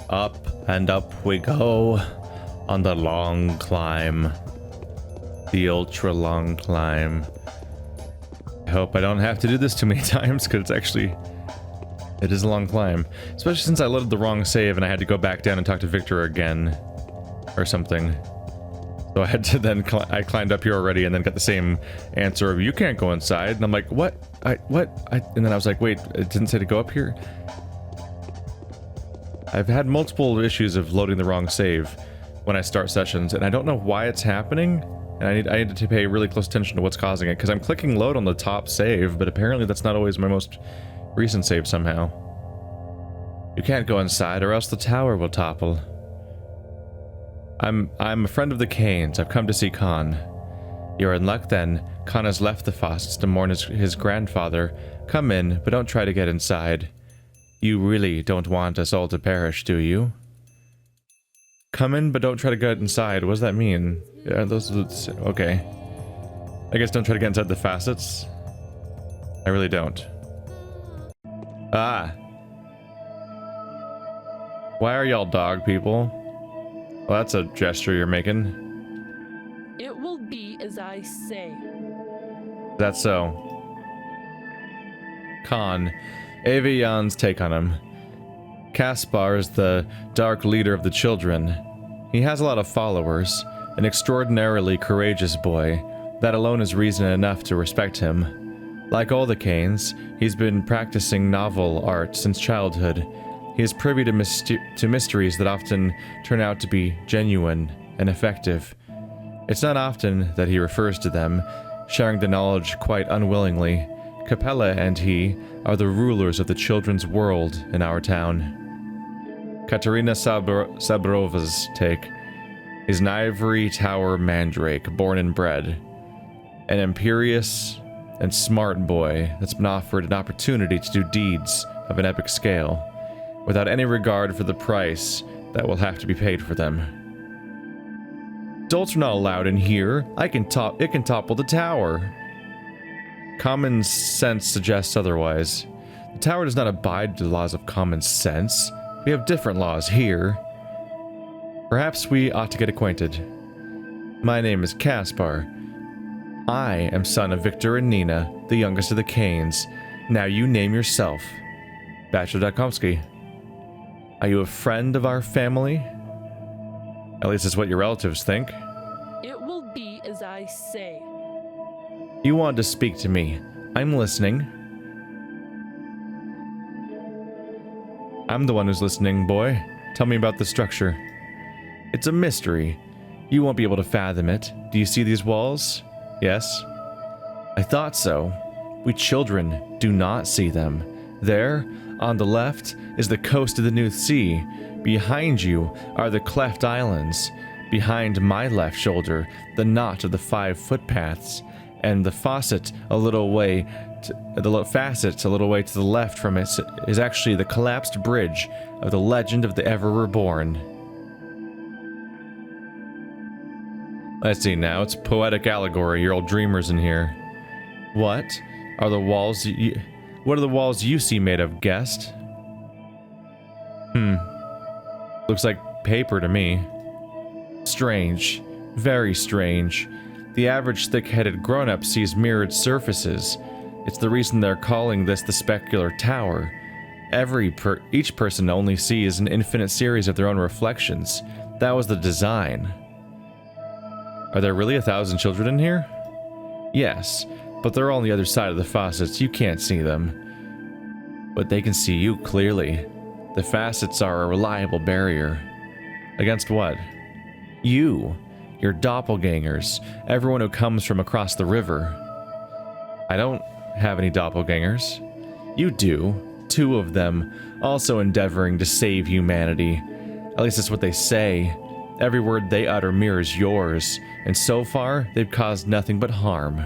up and up we go on the long climb. The ultra long climb. I hope I don't have to do this too many times, because it is a long climb. Especially since I loaded the wrong save and I had to go back down and talk to Victor again. Or something. So I had to then, I climbed up here already and then got the same answer of, you can't go inside. And I'm like, what? And then I was like, wait, it didn't say to go up here? I've had multiple issues of loading the wrong save when I start sessions, and I don't know why it's happening, and I need to pay really close attention to what's causing it, because I'm clicking load on the top save, but apparently that's not always my most recent save somehow. You can't go inside, or else the tower will topple. I'm a friend of the Canes. I've come to see Khan. You're in luck then. Khan has left the faucets to mourn his grandfather. Come in, but don't try to get inside. You really don't want us all to perish, do you? Come in, but don't try to get inside. What does that mean? Yeah, okay. I guess don't try to get inside the facets. I really don't. Ah. Why are y'all dog people? Well, that's a gesture you're making. It will be as I say. That's so. Khan. Avian's take on him. Casper is the dark leader of the children. He has a lot of followers, an extraordinarily courageous boy. That alone is reason enough to respect him. Like all the Canes, he's been practicing novel art since childhood. He is privy to mysteries that often turn out to be genuine and effective. It's not often that he refers to them, sharing the knowledge quite unwillingly. Capella and he are the rulers of the children's world in our town. Katerina Sabrova's take is an ivory tower mandrake, born and bred. An imperious and smart boy that's been offered an opportunity to do deeds of an epic scale, without any regard for the price that will have to be paid for them. Adults are not allowed in here. It can topple the tower. Common sense suggests otherwise. The tower does not abide to the laws of common sense. We have different laws here. Perhaps we ought to get acquainted. My name is Casper. I am son of Victor and Nina, the youngest of the Canes. Now you name yourself. Bachelor. Are you a friend of our family? At least it's what your relatives think. It will be as I say. You want to speak to me. I'm listening. I'm the one who's listening, boy. Tell me about the structure. It's a mystery. You won't be able to fathom it. Do you see these walls? Yes? I thought so. We children do not see them. There, on the left, is the coast of the New Sea. Behind you are the cleft islands. Behind my left shoulder, the knot of the 5 footpaths. And the facet a little way to the left from it is actually the collapsed bridge of the legend of the Ever Reborn. Let's see now, it's poetic allegory, you're all dreamers in here. What are the walls you see made of, guest? Looks like paper to me. Strange. Very strange. The average thick-headed grown-up sees mirrored surfaces. It's the reason they're calling this the specular tower. Each person only sees an infinite series of their own reflections. That was the design. Are there really 1,000 children in here? Yes, but they're all on the other side of the faucets. You can't see them. But they can see you clearly. The facets are a reliable barrier. Against what? You. Your doppelgangers. Everyone who comes from across the river. I don't have any doppelgangers. You do. 2 of them, also endeavoring to save humanity. At least that's what they say. Every word they utter mirrors yours, and so far, they've caused nothing but harm.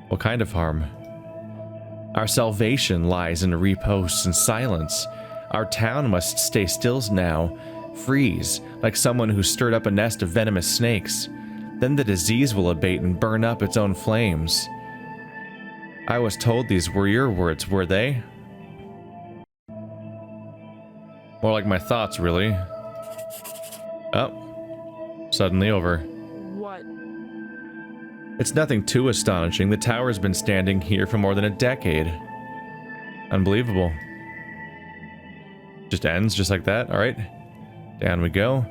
What kind of harm? Our salvation lies in repose and silence. Our town must stay still now, freeze, like someone who stirred up a nest of venomous snakes. Then the disease will abate and burn up its own flames. I was told these were your words, were they? More like my thoughts, really. Oh. Suddenly over. What? It's nothing too astonishing. The tower's been standing here for more than a decade. Unbelievable. Just ends just like that. Alright. Down we go.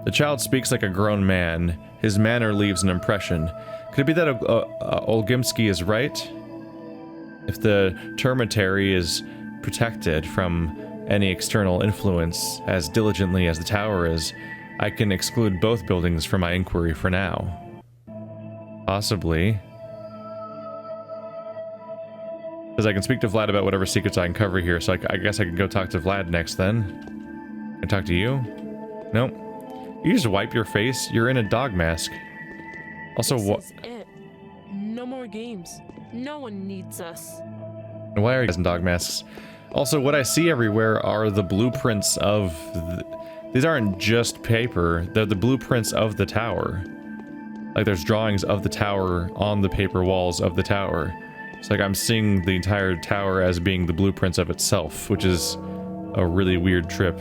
The child speaks like a grown man. His manner leaves an impression. Could it be that Olgimsky is right? If the termitary is protected from any external influence as diligently as the tower is, I can exclude both buildings from my inquiry for now. Possibly. Because I can speak to Vlad about whatever secrets I uncover here, so I guess I can go talk to Vlad next then. Can I talk to you? Nope. You just wipe your face? You're in a dog mask. Also, what? This is it. No more games. No one needs us. Why are you guys in dog masks? Also, what I see everywhere are the blueprints of... These aren't just paper. They're the blueprints of the tower. Like, there's drawings of the tower on the paper walls of the tower. It's like I'm seeing the entire tower as being the blueprints of itself, which is a really weird trip.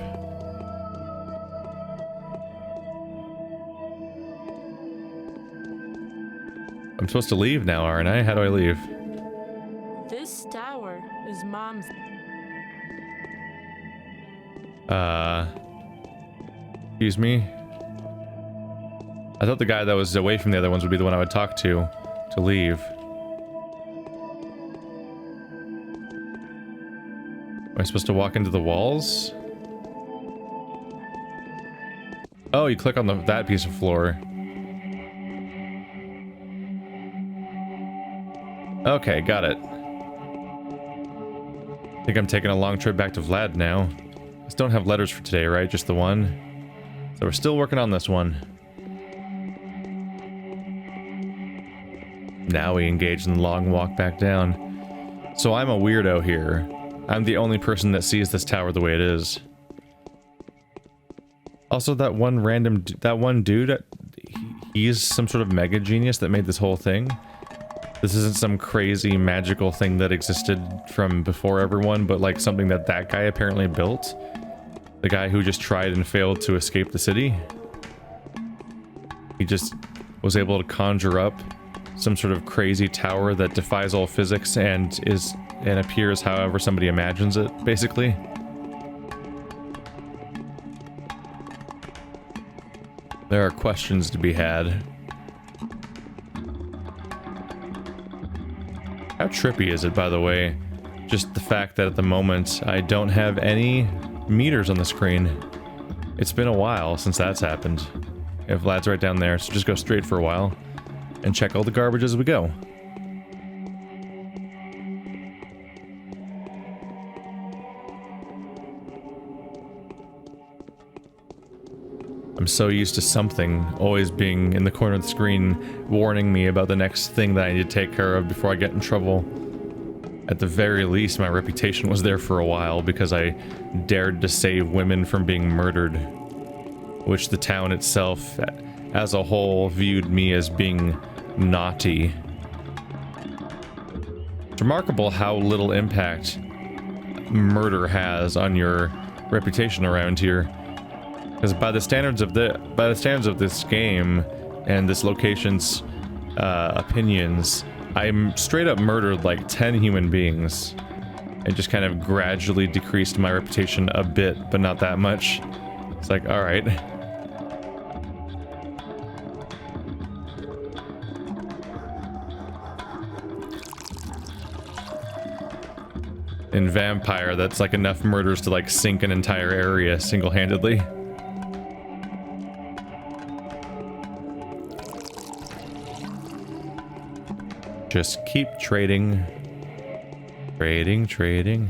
I'm supposed to leave now, aren't I? How do I leave? This tower is Mom's. Excuse me? I thought the guy that was away from the other ones would be the one I would talk to leave. Am I supposed to walk into the walls? Oh, you click on that piece of floor. Okay, got it. I think I'm taking a long trip back to Vlad now. Just don't have letters for today, right? Just the one? So we're still working on this one. Now we engage in the long walk back down. So I'm a weirdo here. I'm the only person that sees this tower the way it is. Also, that one dude, he's some sort of mega genius that made this whole thing. This isn't some crazy magical thing that existed from before everyone, but like something that guy apparently built. The guy who just tried and failed to escape the city. He just was able to conjure up some sort of crazy tower that defies all physics and appears however somebody imagines it, basically. There are questions to be had. How trippy is it, by the way? Just the fact that at the moment I don't have any meters on the screen. It's been a while since that's happened. If Vlad's right down there, so just go straight for a while and check all the garbage as we go. I'm so used to something always being in the corner of the screen warning me about the next thing that I need to take care of before I get in trouble. At the very least, my reputation was there for a while because I dared to save women from being murdered, which the town itself, as a whole, viewed me as being naughty. It's remarkable how little impact murder has on your reputation around here. Because by the standards of this game and this location's opinions, I'm straight up murdered like 10 human beings. And just kind of gradually decreased my reputation a bit, but not that much. It's like, alright. In Vampire, that's like enough murders to like sink an entire area single-handedly. Just keep trading. Trading.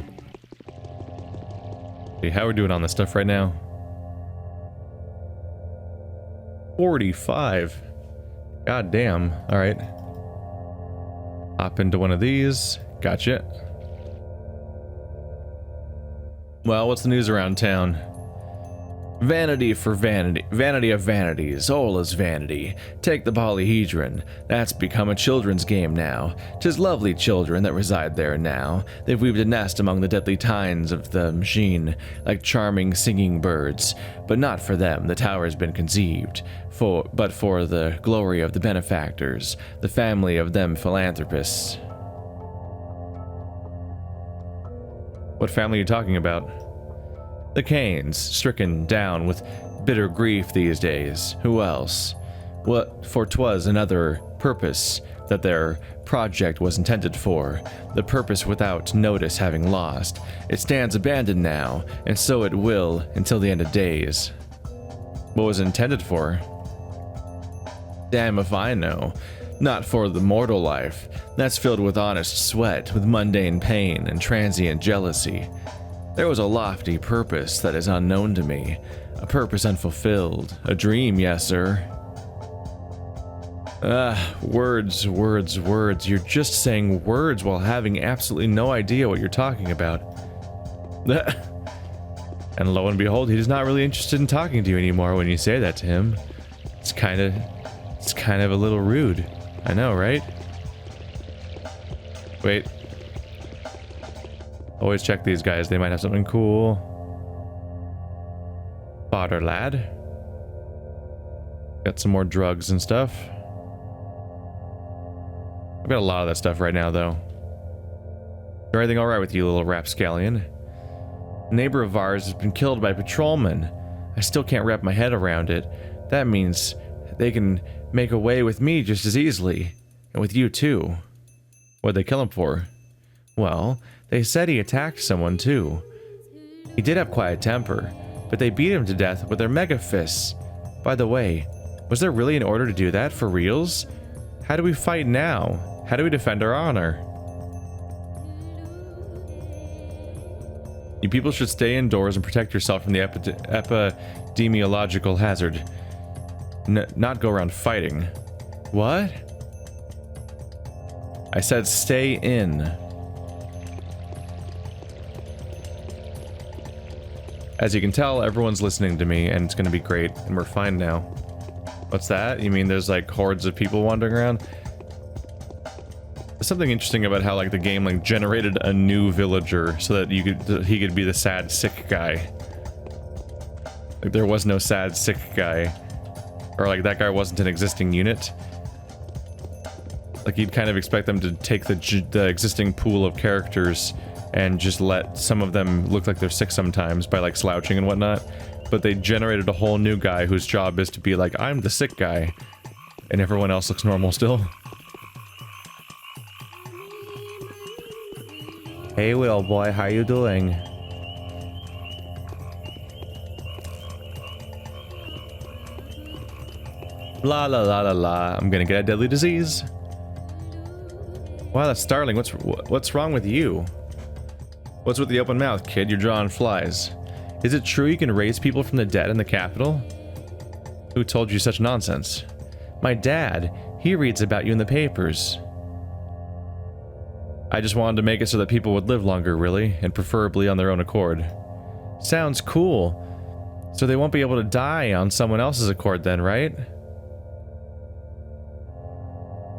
See how we're doing on this stuff right now. 45. God damn. Alright. Hop into one of these. Gotcha. Well, what's the news around town? Vanity for vanity, vanity of vanities, all is vanity. Take the Polyhedron, that's become a children's game now. 'Tis lovely children that reside there now. They've weaved a nest among the deadly tines of the machine, like charming singing birds. But not for them the tower's been conceived, but for the glory of the benefactors, the family of them philanthropists. What family are you talking about? The Canes, stricken down with bitter grief these days. Who else? What, for 'twas another purpose that their project was intended for, the purpose without notice having lost. It stands abandoned now, and so it will until the end of days. What was it intended for? Damn if I know. Not for the mortal life. That's filled with honest sweat, with mundane pain and transient jealousy. There was a lofty purpose that is unknown to me, a purpose unfulfilled, a dream, yes, sir. Words, words, words. You're just saying words while having absolutely no idea what you're talking about. And lo and behold, he's not really interested in talking to you anymore when you say that to him. It's kind of a little rude. I know, right? Wait. Always check these guys, they might have something cool. Fodder lad. Got some more drugs and stuff. I've got a lot of that stuff right now, though. Is everything alright with you, little rapscallion? A neighbor of ours has been killed by patrolmen. I still can't wrap my head around it. That means they can make away with me just as easily. And with you, too. What'd they kill him for? Well, they said he attacked someone, too. He did have quite a temper, but they beat him to death with their mega fists. By the way, was there really an order to do that, for reals? How do we fight now? How do we defend our honor? You people should stay indoors and protect yourself from the epidemiological hazard. Not go around fighting. What? I said stay in. As you can tell, everyone's listening to me, and it's gonna be great, and we're fine now. What's that? You mean there's like hordes of people wandering around? There's something interesting about how like the game like generated a new villager so that he could be the sad sick guy. Like there was no sad sick guy, or like that guy wasn't an existing unit. Like you'd kind of expect them to take the existing pool of characters and just let some of them look like they're sick sometimes by like slouching and whatnot. But they generated a whole new guy whose job is to be like, I'm the sick guy. And everyone else looks normal still. Hey Will boy, how you doing? La la la la la, I'm gonna get a deadly disease. Wow, that's startling. What's wrong with you? What's with the open mouth, kid? You're drawing flies. Is it true you can raise people from the dead in the capital? Who told you such nonsense? My dad. He reads about you in the papers. I just wanted to make it so that people would live longer, really, and preferably on their own accord. Sounds cool. So they won't be able to die on someone else's accord then, right?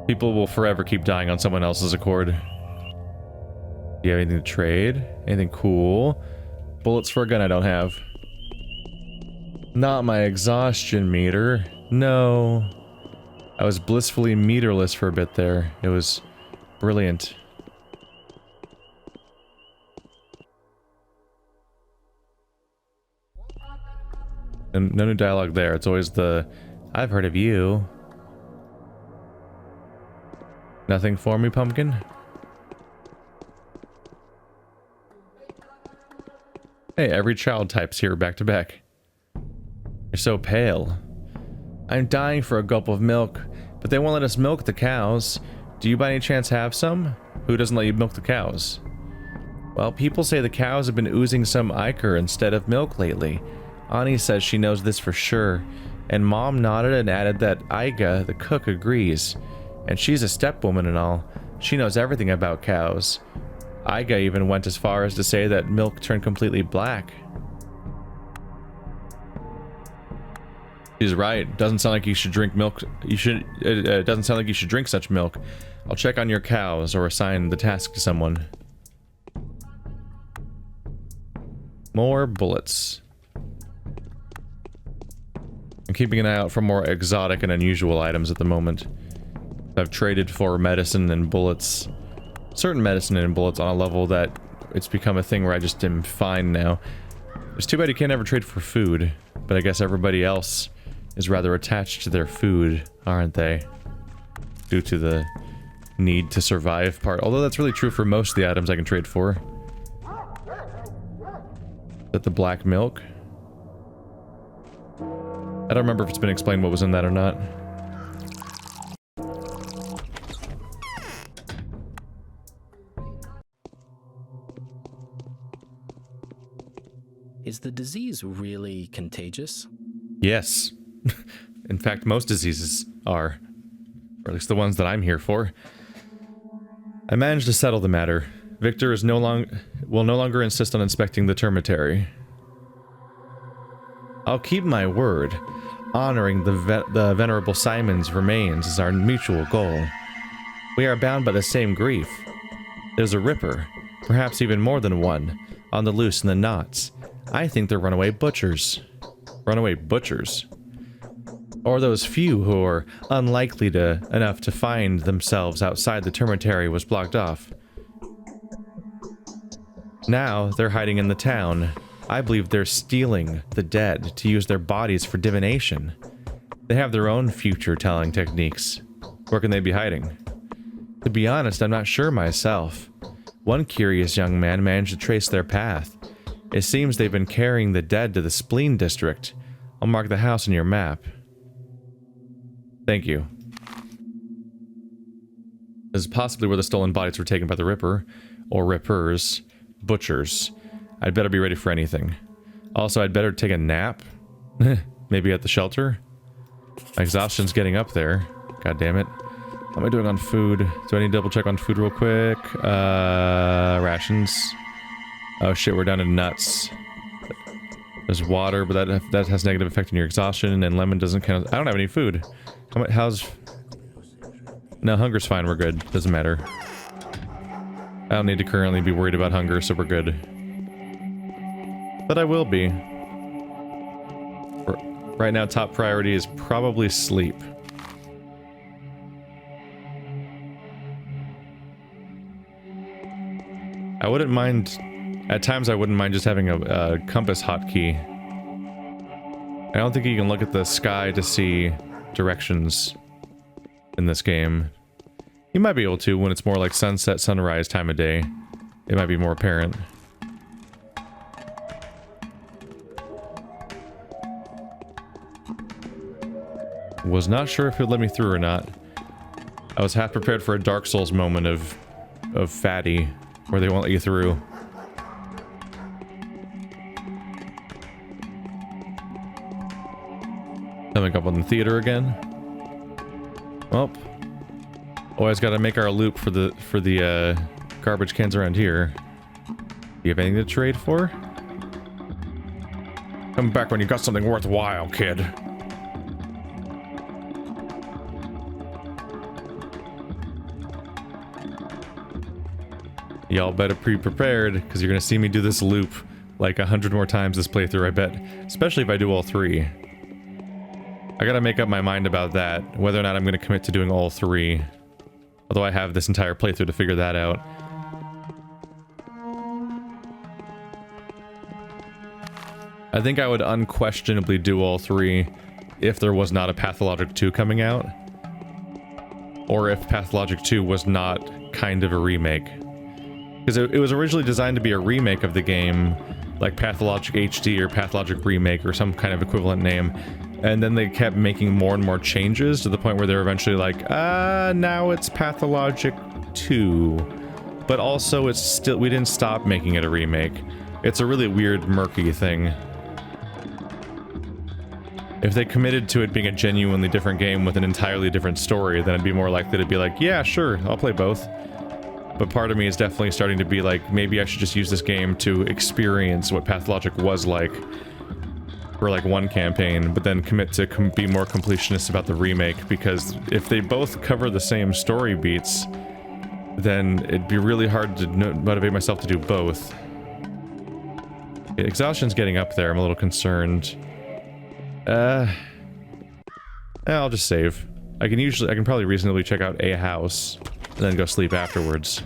People will forever keep dying on someone else's accord. Do you have anything to trade? Anything cool? Bullets for a gun I don't have. Not my exhaustion meter. No. I was blissfully meterless for a bit there. It was brilliant. And no new dialogue there. It's always the, I've heard of you. Nothing for me, pumpkin? Hey, every child type's here back to back. You're so pale. I'm dying for a gulp of milk, but they won't let us milk the cows. Do you by any chance have some? Who doesn't let you milk the cows? Well, people say the cows have been oozing some ichor instead of milk lately. Ani says she knows this for sure, and Mom nodded and added that Iga, the cook, agrees. And she's a stepwoman and all. She knows everything about cows. Iga even went as far as to say that milk turned completely black. He's right. Doesn't sound like you should drink milk. It doesn't sound like you should drink such milk. I'll check on your cows or assign the task to someone. More bullets. I'm keeping an eye out for more exotic and unusual items at the moment. I've traded for medicine and bullets. Certain medicine and bullets on a level that it's become a thing where I just am fine now. It's too bad you can't ever trade for food, but I guess everybody else is rather attached to their food, aren't they? Due to the need to survive part. Although that's really true for most of the items I can trade for. Is that the black milk? I don't remember if it's been explained what was in that or not. Is the disease really contagious? Yes. In fact, most diseases are. Or at least the ones that I'm here for. I managed to settle the matter. Victor is will no longer insist on inspecting the termitary. I'll keep my word. Honoring the Venerable Simon's remains is our mutual goal. We are bound by the same grief. There's a ripper, perhaps even more than one, on the loose in the knots. I think they're runaway butchers. Runaway butchers? Or those few who are unlikely enough to find themselves outside the termitary was blocked off. Now, they're hiding in the town. I believe they're stealing the dead to use their bodies for divination. They have their own future-telling techniques. Where can they be hiding? To be honest, I'm not sure myself. One curious young man managed to trace their path. It seems they've been carrying the dead to the spleen district. I'll mark the house on your map. Thank you. This is possibly where the stolen bodies were taken by the Ripper, or Rippers, butchers. I'd better be ready for anything. Also, I'd better take a nap. Maybe at the shelter? My exhaustion's getting up there. God damn it. How am I doing on food? Do I need to double check on food real quick? Rations. Oh shit, we're down to nuts. There's water, but that has negative effect on your exhaustion, and lemon doesn't count. I don't have any food. How's... No, hunger's fine, we're good. Doesn't matter. I don't need to currently be worried about hunger, so we're good. But I will be. Right now, top priority is probably sleep. I wouldn't mind... At times, I wouldn't mind just having a compass hotkey. I don't think you can look at the sky to see directions in this game. You might be able to when it's more like sunset, sunrise time of day. It might be more apparent. Was not sure if it would let me through or not. I was half prepared for a Dark Souls moment of fatty, where they won't let you through. Coming up on the theater again. Well, always got to make our loop for the garbage cans around here. Do you have anything to trade for? Come back when you got something worthwhile, kid. Y'all better be prepared, because you're gonna see me do this loop like 100 more times this playthrough, I bet. Especially if I do all three. I gotta make up my mind about that, whether or not I'm gonna commit to doing all three. Although I have this entire playthrough to figure that out. I think I would unquestionably do all three if there was not a Pathologic 2 coming out. Or if Pathologic 2 was not kind of a remake. Because it was originally designed to be a remake of the game, like Pathologic HD or Pathologic Remake or some kind of equivalent name. And then they kept making more and more changes to the point where they were eventually like, now it's Pathologic 2. But also it's still, we didn't stop making it a remake. It's a really weird, murky thing. If they committed to it being a genuinely different game with an entirely different story, then I'd be more likely to be like, yeah, sure, I'll play both. But part of me is definitely starting to be like, maybe I should just use this game to experience what Pathologic was like. for like one campaign, but then commit to be more completionist about the remake, because if they both cover the same story beats, then it'd be really hard to motivate myself to do both. Exhaustion's getting up there. I'm a little concerned. I'll just save. I can probably reasonably check out a house and then go sleep afterwards.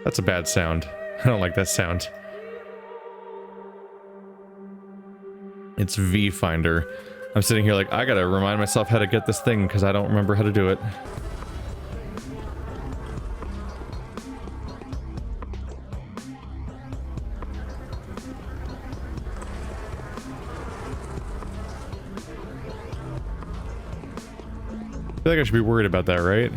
That's a bad sound. I don't like that sound. It's V-Finder. I'm sitting here like, I gotta remind myself how to get this thing because I don't remember how to do it. I feel like I should be worried about that, right?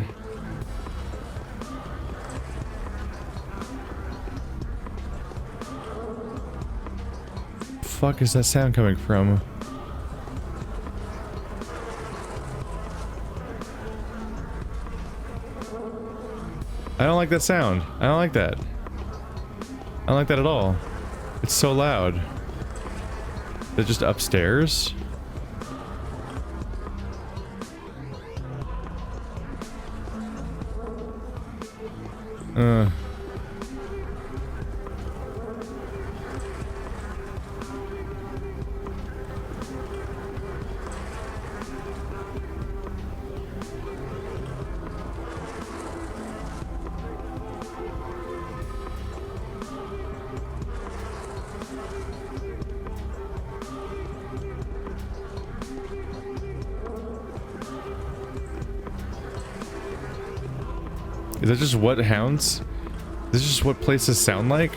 Fuck is that sound coming from? I don't like that sound. I don't like that. I don't like that at all. It's so loud. They're just upstairs? Is that just what hounds? Is this just what places sound like?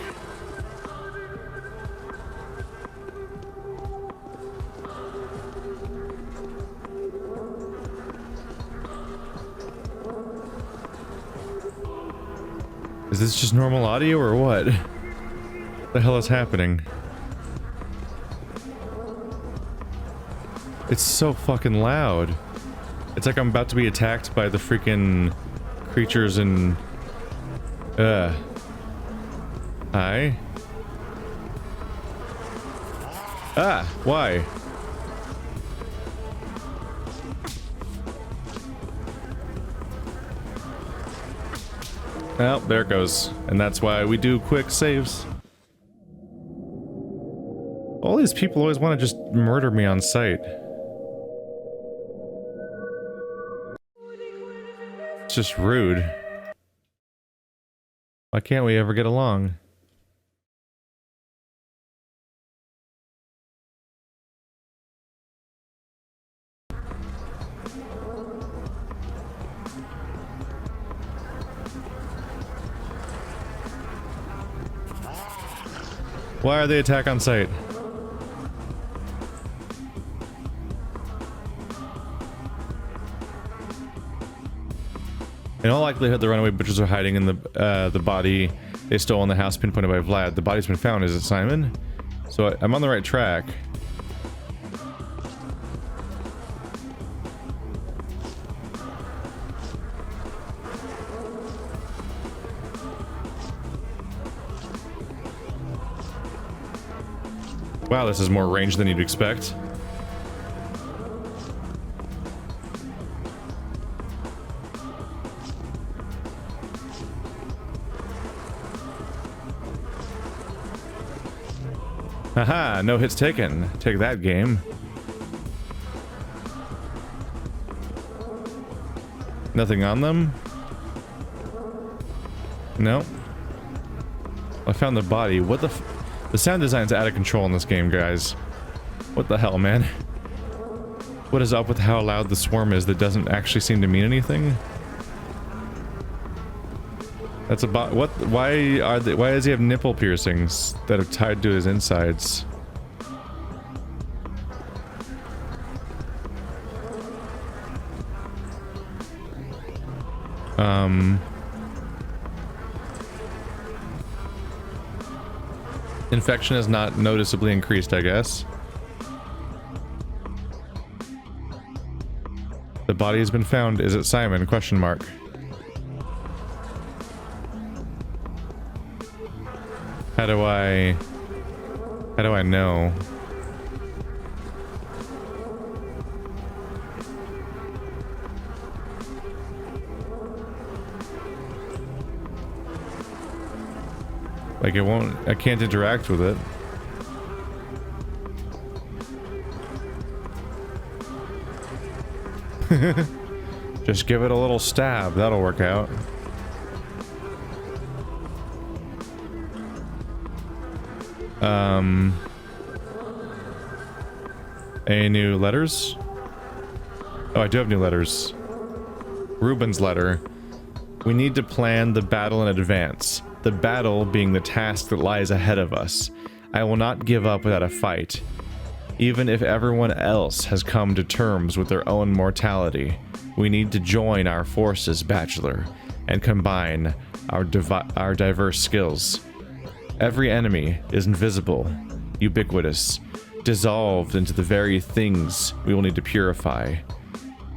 Is this just normal audio or what? What the hell is happening? It's so fucking loud. It's like I'm about to be attacked by the freaking creatures in... Hi? Ah! Why? Well, there it goes. And that's why we do quick saves. All these people always want to just murder me on sight. It's just rude. Why can't we ever get along? Why are they attack on sight? In all likelihood, the runaway butchers are hiding in the body they stole in the house pinpointed by Vlad. The body's been found. Is it Simon? So I'm on the right track. Wow, this is more range than you'd expect. Haha, no hits taken. Take that, game. Nothing on them? No. I found the body. What the The sound design's out of control in this game, guys. What the hell, man? What is up with how loud the swarm is that doesn't actually seem to mean anything? That's a bot. What? Why are they? Why does he have nipple piercings that are tied to his insides? Infection is not noticeably increased, I guess. The body has been found. Is it Simon? Question mark. How do I know? Like I can't interact with it. Just give it a little stab, that'll work out. Any new letters? Oh, I do have new letters. Ruben's letter. We need to plan the battle in advance. The battle being the task that lies ahead of us. I will not give up without a fight. Even if everyone else has come to terms with their own mortality, we need to join our forces, Bachelor, and combine our diverse skills. Every enemy is invisible, ubiquitous, dissolved into the very things we will need to purify.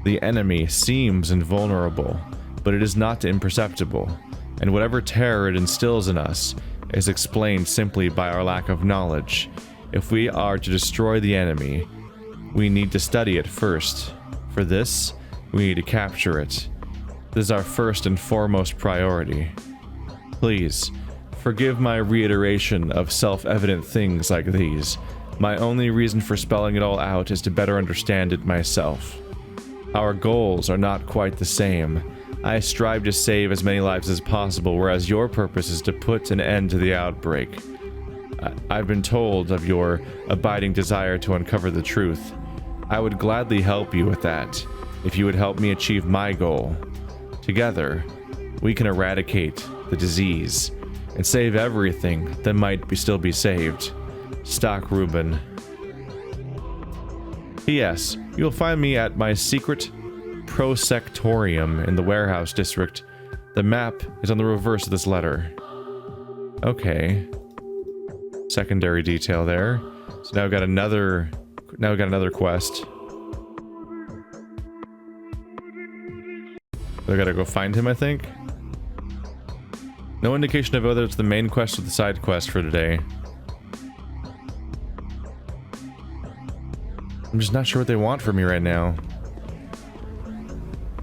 The enemy seems invulnerable, but it is not imperceptible, and whatever terror it instills in us is explained simply by our lack of knowledge. If we are to destroy the enemy, we need to study it first. For this, we need to capture it. This is our first and foremost priority. Please, forgive my reiteration of self-evident things like these. My only reason for spelling it all out is to better understand it myself. Our goals are not quite the same. I strive to save as many lives as possible, whereas your purpose is to put an end to the outbreak. I've been told of your abiding desire to uncover the truth. I would gladly help you with that, if you would help me achieve my goal. Together, we can eradicate the disease and save everything that might still be saved. Stock Ruben. P.S. You will find me at my secret prosectorium in the warehouse district. The map is on the reverse of this letter. Okay. Secondary detail there. So now we've got another quest. I gotta go find him, I think. No indication of whether it's the main quest or the side quest for today. I'm just not sure what they want from me right now.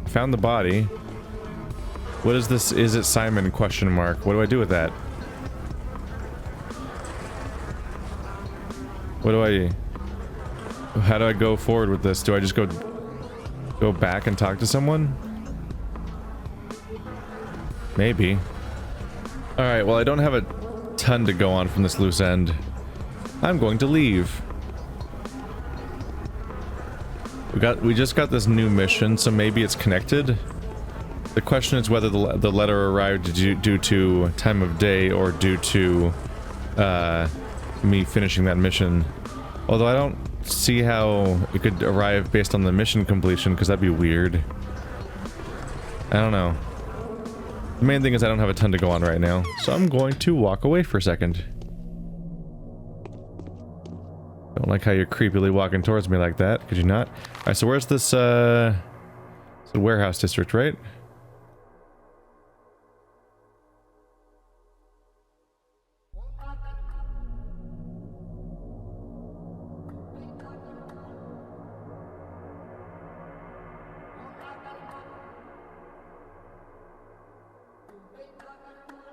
I found the body. What is this? Is it Simon? Question mark. What do I do with that? How do I go forward with this? Do I just go back and talk to someone? Maybe. Alright, well I don't have a ton to go on from this loose end. I'm going to leave. We just got this new mission, so maybe it's connected. The question is whether the letter arrived due to time of day or due to me finishing that mission. Although I don't see how it could arrive based on the mission completion, because that'd be weird. I don't know. The main thing is I don't have a ton to go on right now, so I'm going to walk away for a second. Don't like how you're creepily walking towards me like that. Could you not? Alright, so where's this, it's the warehouse district, right?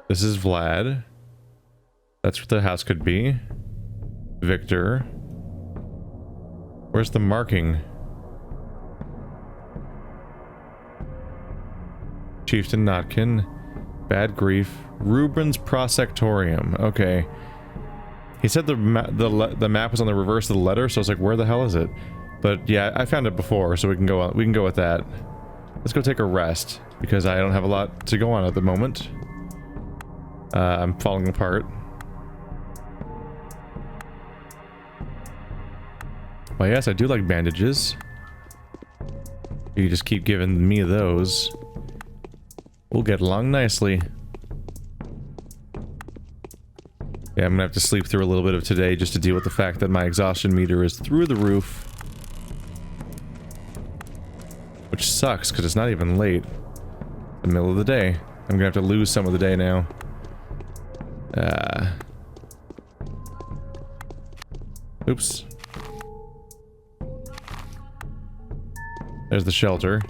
This is Vlad. That's what the house could be. Victor. Where's the marking? Chieftain Notkin. Bad Grief. Ruben's Prosectorium. Okay. He said the map was on the reverse of the letter, so I was like, where the hell is it? But yeah, I found it before, so we can go with that. Let's go take a rest, because I don't have a lot to go on at the moment. I'm falling apart. Well, yes, I do like bandages. You just keep giving me those. We'll get along nicely. Yeah, I'm gonna have to sleep through a little bit of today just to deal with the fact that my exhaustion meter is through the roof. Which sucks, because it's not even late. The middle of the day. I'm gonna have to lose some of the day now. Oops. There's the shelter.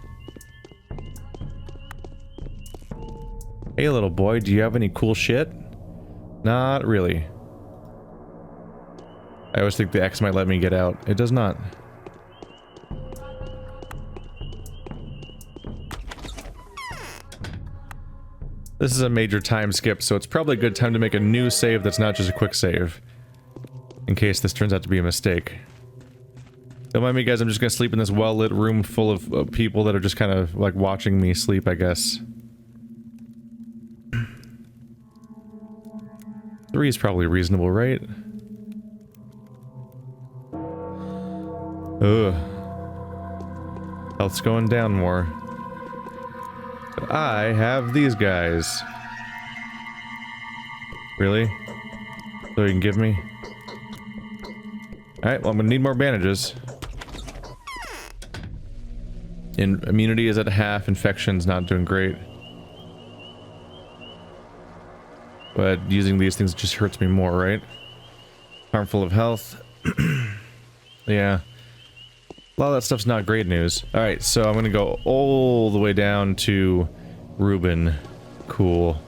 Hey little boy, do you have any cool shit? Not really. I always think the X might let me get out. It does not. This is a major time skip, so it's probably a good time to make a new save that's not just a quick save. In case this turns out to be a mistake. Don't mind me, guys, I'm just gonna sleep in this well-lit room full of people that are just kind of, like, watching me sleep, I guess. 3 is probably reasonable, right? Ugh. Health's going down more. But I have these guys. Really? So you can give me? Alright, well I'm gonna need more bandages. Immunity is at half, infection's not doing great. But using these things just hurts me more, right? Harmful of health. Yeah. A lot of that stuff's not great news. Alright, so I'm gonna go all the way down to Ruben. Cool.